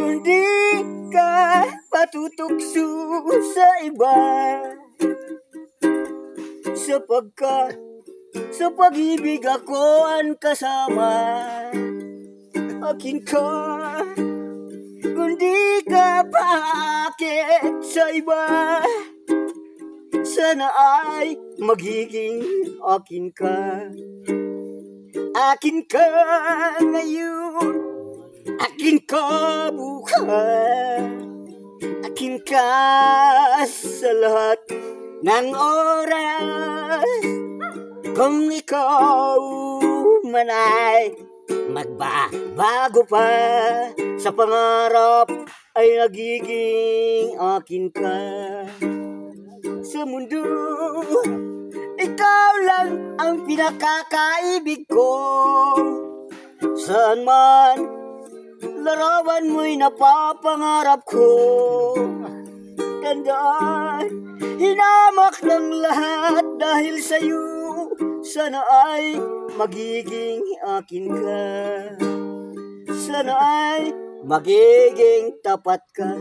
kundi ka patutukso sa iba, sapagkat sa pag-ibig ako ang kasama. Akin ka, kundi ka paakit sa iba, sana ay magiging akin ka. Akin ka ngayon, akin ka bukas, akin ka sa lahat ng oras. Kung ikaw man ay magbabago pa, sa pangarap ay nagiging akin ka. Sa mundo, ikaw lang ang pinakakaibig ko. Saan man larawan mo'y napapangarap ko. Tandaan, hinamak ng lahat dahil sa'yo, sana ay magiging akin ka. Sana ay magiging tapat ka.